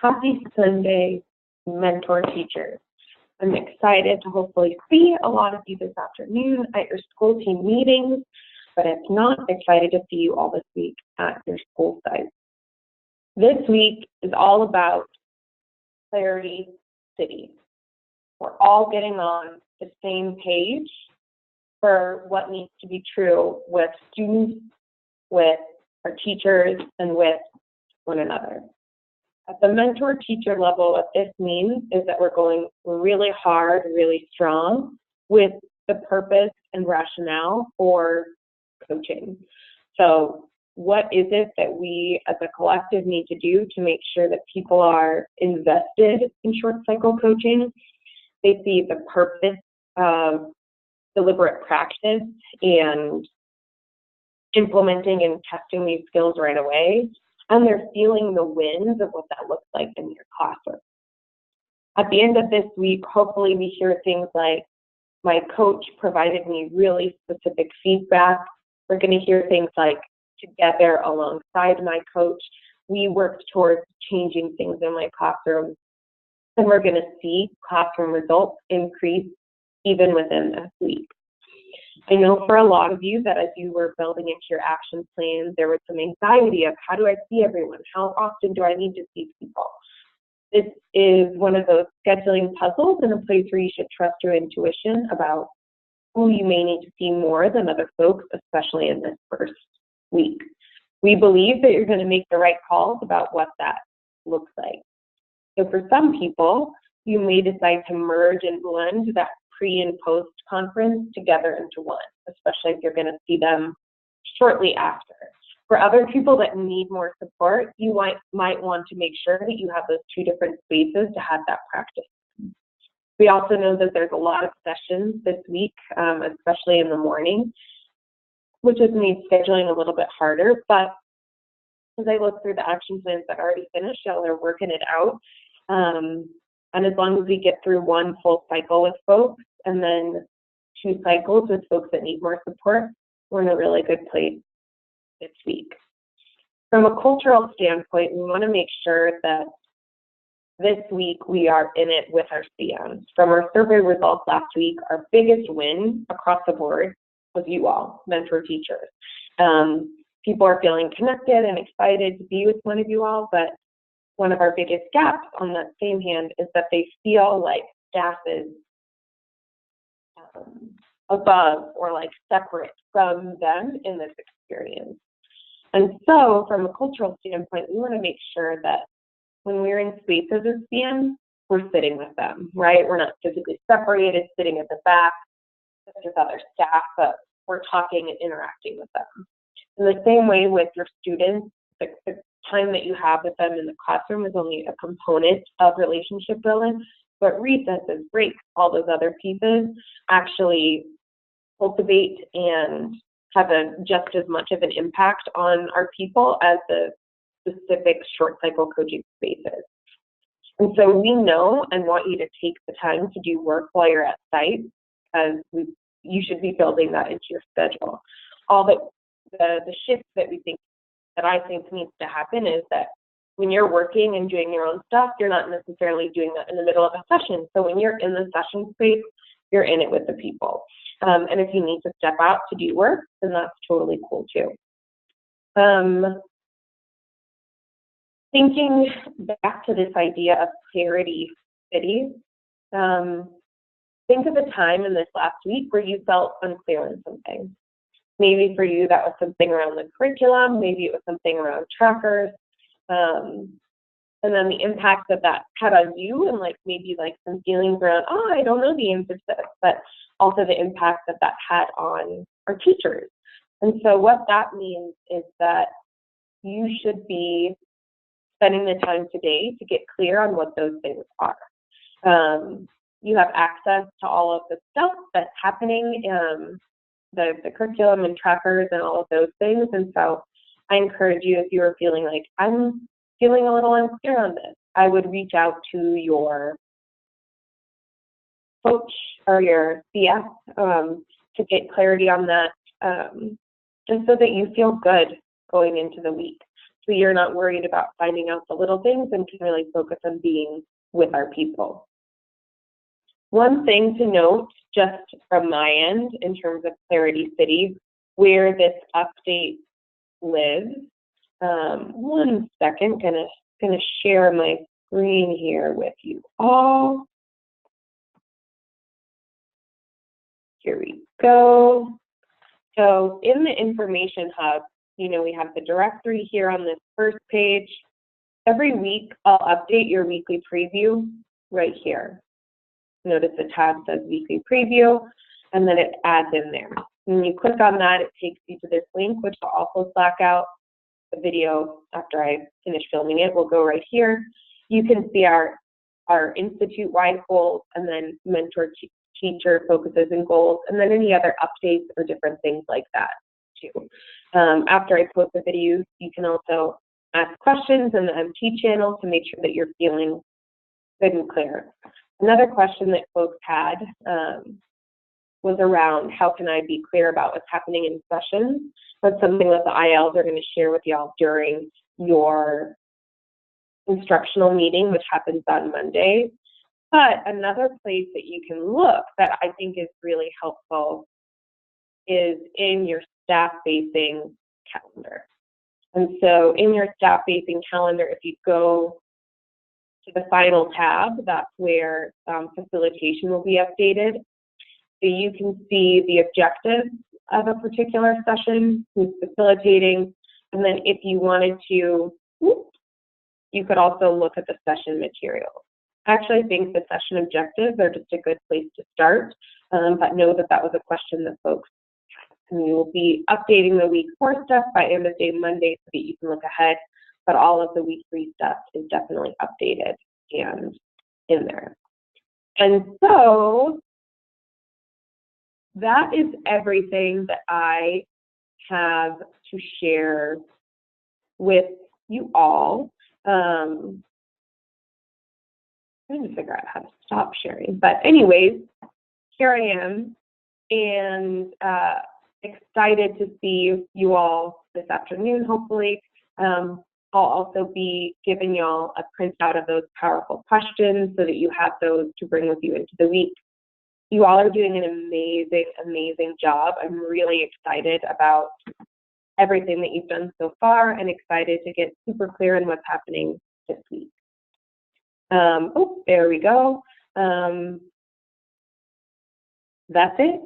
Happy Sunday, mentor teachers. I'm excited to hopefully see a lot of you this afternoon at your school team meetings, but if not, excited to see you all this week at your school site. This week is all about Clarity City. We're all getting on the same page for what needs to be true with students, with our teachers, and with one another. At the mentor teacher level, what this means is that we're going really hard, really strong with the purpose and rationale for coaching. So what is it that we as a collective need to do to make sure that people are invested in short cycle coaching? They see the purpose of deliberate practice and implementing and testing these skills right away, and they're feeling the wins of what that looks like in your classroom. At the end of this week, hopefully we hear things like, my coach provided me really specific feedback. We're going to hear things like, together alongside my coach, we worked towards changing things in my classroom. And we're going to see classroom results increase even within this week. I know for a lot of you that as you were building into your action plan, there was some anxiety of how do I see everyone? How often do I need to see people? This is one of those scheduling puzzles and a place where you should trust your intuition about who you may need to see more than other folks, especially in this first week. We believe that you're going to make the right calls about what that looks like. So for some people, you may decide to merge and blend that pre and post conference together into one, especially if you're going to see them shortly after. For other people that need more support, you might want to make sure that you have those two different spaces to have that practice. We also know that there's a lot of sessions this week, especially in the morning, which has made scheduling a little bit harder, but as I look through the action plans that are already finished, y'all are working it out. And as long as we get through one full cycle with folks and then 2 cycles with folks that need more support, we're in a really good place this week. From a cultural standpoint, we want to make sure that this week we are in it with our CMs. From our survey results last week, our biggest win across the board was you all, mentor teachers. People are feeling connected and excited to be with one of you all, but one of our biggest gaps on that same hand is that they feel like staff is above or like separate from them in this experience. And so from a cultural standpoint, we want to make sure that when we're in spaces as CMs, we're sitting with them, right? We're not physically separated, sitting at the back with other staff, but we're talking and interacting with them. In the same way with your students, the time that you have with them in the classroom is only a component of relationship building, but recesses, breaks, all those other pieces actually cultivate and have just as much of an impact on our people as the specific short cycle coaching spaces. And so we know and want you to take the time to do work while you're at site, because you should be building that into your schedule. All the shift that I think needs to happen is that when you're working and doing your own stuff, you're not necessarily doing that in the middle of a session. So when you're in the session space, you're in it with the people. And if you need to step out to do work, then that's totally cool too. Thinking back to this idea of Clarity City, think of a time in this last week where you felt unclear on something. Maybe for you that was something around the curriculum, maybe it was something around trackers, and then the impact that had on you, and maybe some feelings around, oh, I don't know the answer to this, but also the impact that had on our teachers. And so what that means is that you should be spending the time today to get clear on what those things are. You have access to all of the stuff that's happening, the curriculum and trackers and all of those things. And so I encourage you, if you are feeling like, I'm feeling a little unclear on this, I would reach out to your coach or your CS to get clarity on that, just so that you feel good going into the week. so you're not worried about finding out the little things and can really focus on being with our people. One thing to note, just from my end, in terms of Clarity City, where this update lives. One second, gonna share my screen here with you all. Here we go. So in the Information Hub, you know, we have the directory here on this first page. Every week, I'll update your weekly preview right here. Notice the tab says Weekly Preview, and then it adds in there. When you click on that, it takes you to this link, which I'll also Slack out. The video, after I finish filming it, will go right here. You can see our institute-wide goals, and then mentor teacher focuses and goals, and then any other updates or different things like that too. After I post the videos, you can also ask questions in the MT channel to make sure that you're feeling good and clear. Another question that folks had was around how can I be clear about what's happening in sessions. That's something that the ILs are going to share with y'all during your instructional meeting, which happens on Monday. But another place that you can look that I think is really helpful is in your staff-facing calendar. And so in your staff-facing calendar, if you go to the final tab, that's where facilitation will be updated. So you can see the objectives of a particular session, who's facilitating, and then if you wanted to, you could also look at the session materials. I actually think the session objectives are just a good place to start, but know that that was a question that folks had. And we will be updating the week 4 stuff by end of day Monday so that you can look ahead, but all of the week 3 stuff is definitely updated and in there. And so that is everything that I have to share with you all. I'm trying to figure out how to stop sharing. But anyways, here I am, and excited to see you all this afternoon, hopefully. I'll also be giving y'all a printout of those powerful questions so that you have those to bring with you into the week. You all are doing an amazing, amazing job. I'm really excited about everything that you've done so far and excited to get super clear on what's happening this week. Oh, there we go. That's it.